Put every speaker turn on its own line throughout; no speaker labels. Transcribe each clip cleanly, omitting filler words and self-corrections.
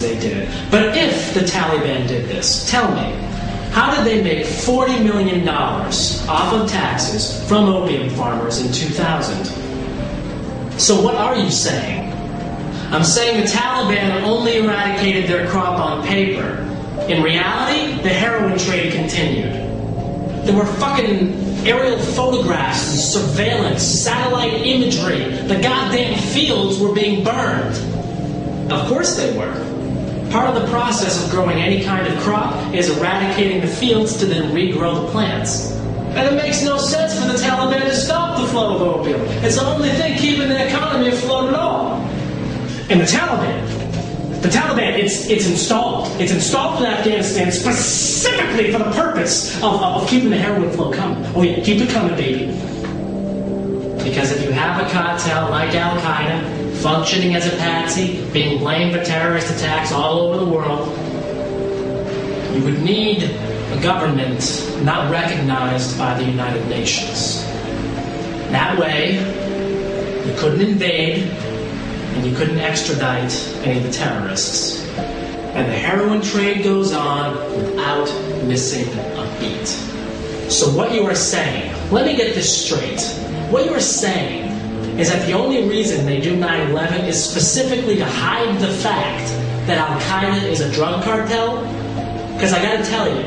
they did it. But if the Taliban did this, tell me, how did they make $40 million off of taxes from opium farmers in 2000? So what are you saying? I'm saying the Taliban only eradicated their crop on paper. In reality, the heroin trade continued. There were fucking aerial photographs and surveillance, satellite imagery. The goddamn fields were being burned. Of course they were. Part of the process of growing any kind of crop is eradicating the fields to then regrow the plants. And it makes no sense for the Taliban to stop the flow of opium. It's the only thing keeping the economy afloat at all. And the Taliban, it's installed. It's installed in Afghanistan specifically for the purpose of keeping the heroin flow coming. Oh yeah, keep it coming, baby. Because if you have a cartel like Al-Qaeda, functioning as a patsy, being blamed for terrorist attacks all over the world, you would need a government not recognized by the United Nations. That way, you couldn't invade, and you couldn't extradite any of the terrorists. And the heroin trade goes on without missing a beat. So what you are saying, let me get this straight. What you are saying is that the only reason they do 9/11 is specifically to hide the fact that Al-Qaeda is a drug cartel? Because I gotta tell you,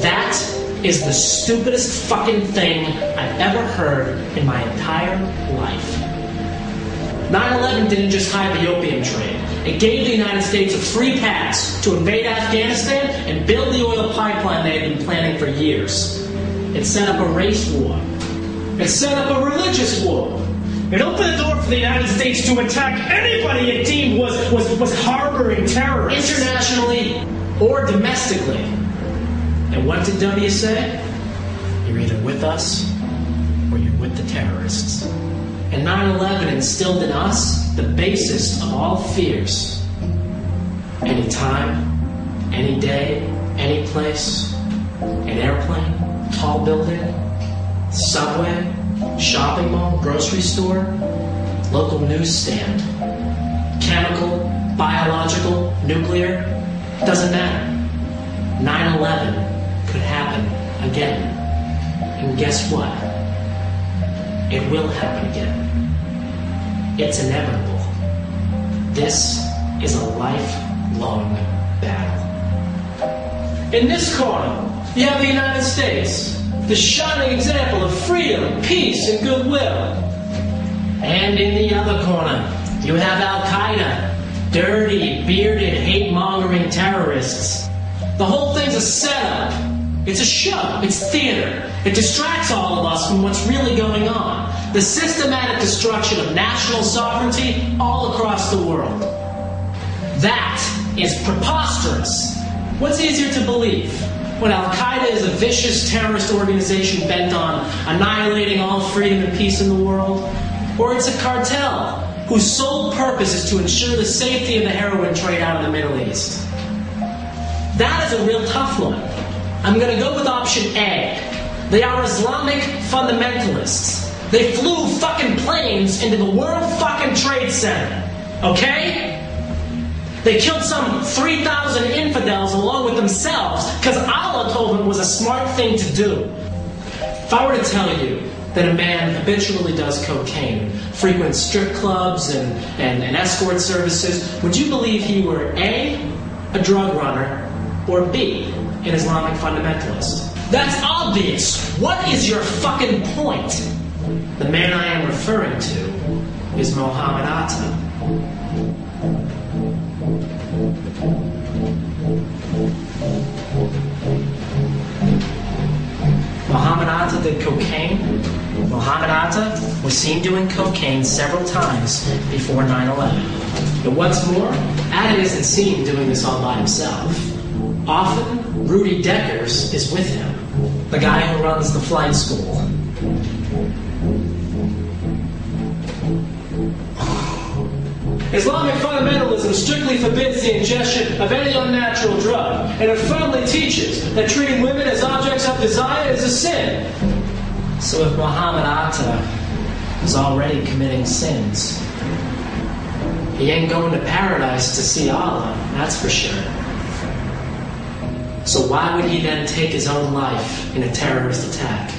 that is the stupidest fucking thing I've ever heard in my entire life. 9/11 didn't just hide the opium trade. It gave the United States a free pass to invade Afghanistan and build the oil pipeline they had been planning for years. It set up a race war. It set up a religious war. It opened the door for the United States to attack anybody it deemed was harboring terrorists. Internationally or domestically. And what did W say? You're either with us or you're with the terrorists. And 9/11 instilled in us the basest of all fears. Any time, any day, any place, an airplane, tall building, subway, shopping mall, grocery store, local newsstand, chemical, biological, nuclear, doesn't matter. 9/11 could happen again. And guess what? It will happen again. It's inevitable. This is a lifelong battle. In this corner, you have the United States, the shining example of freedom, peace, and goodwill. And in the other corner, you have Al-Qaeda, dirty, bearded, hate-mongering terrorists. The whole thing's a setup. It's a show. It's theater. It distracts all of us from what's really going on. The systematic destruction of national sovereignty all across the world. That is preposterous. What's easier to believe? When Al-Qaeda is a vicious terrorist organization bent on annihilating all freedom and peace in the world? Or it's a cartel whose sole purpose is to ensure the safety of the heroin trade out of the Middle East? That is a real tough one. I'm going to go with option A. They are Islamic fundamentalists. They flew fucking planes into the World fucking Trade Center. Okay? They killed some 3,000 infidels along with themselves because Allah told them it was a smart thing to do. If I were to tell you that a man habitually does cocaine, frequents strip clubs and escort services, would you believe he were A, a drug runner, or B, an Islamic fundamentalist? That's obvious. What is your fucking point? The man I am referring to is Mohammed Atta. Mohammed Atta did cocaine. Mohammed Atta was seen doing cocaine several times before 9/11. And what's more, Atta isn't seen doing this all by himself. Often, Rudy Deckers is with him, the guy who runs the flight school. Islamic fundamentalism strictly forbids the ingestion of any unnatural drug, and it firmly teaches that treating women as objects of desire is a sin. So if Mohammed Atta is already committing sins, He ain't going to paradise to see Allah, that's for sure. So why would he then take his own life in a terrorist attack?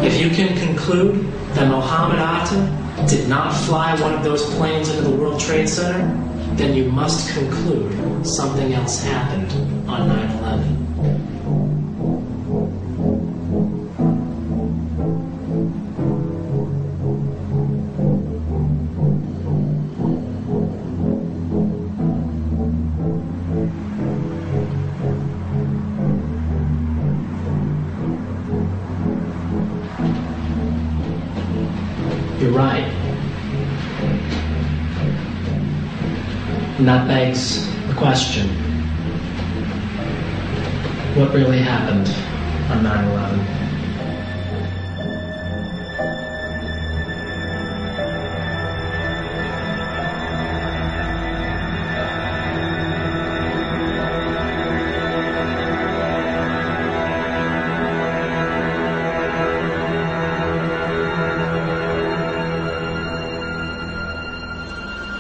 If you can conclude that Mohammed Atta did not fly one of those planes into the World Trade Center, then you must conclude something else happened on 9/11. You're right. And that begs the question, what really happened on 9/11?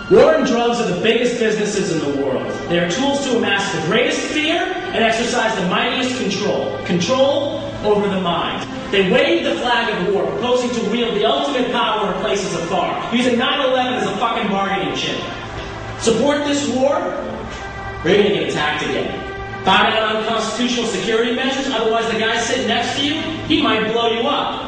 War and drugs are the biggest businesses in the world. They are tools to amass the greatest fear and exercise the mightiest control. Control over the mind. They wave the flag of war, proposing to wield the ultimate power in places afar, using 9/11 as a fucking bargaining chip. Support this war, or you're going to get attacked again. Bow down on unconstitutional security measures, otherwise the guy sitting next to you, he might blow you up.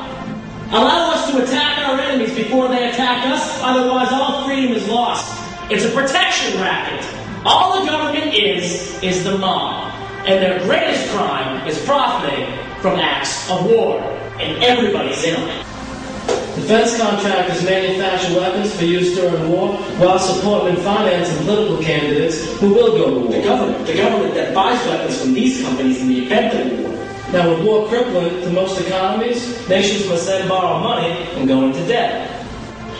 Allow us to attack our enemies before they attack us, otherwise all freedom is lost. It's a protection racket. All the government is the mob. And their greatest crime is profiting from acts of war. And everybody's in on it.
Defense contractors manufacture weapons for use during war, while supporting and financing political candidates who will go to war.
The government that buys weapons from these companies in the event of war.
Now, with war crippling to most economies, nations must then borrow money and go into debt.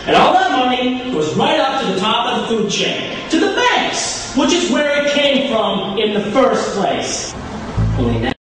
And all that money goes right up to the top of the food chain, to the banks, which is where it came from in the first place. Only now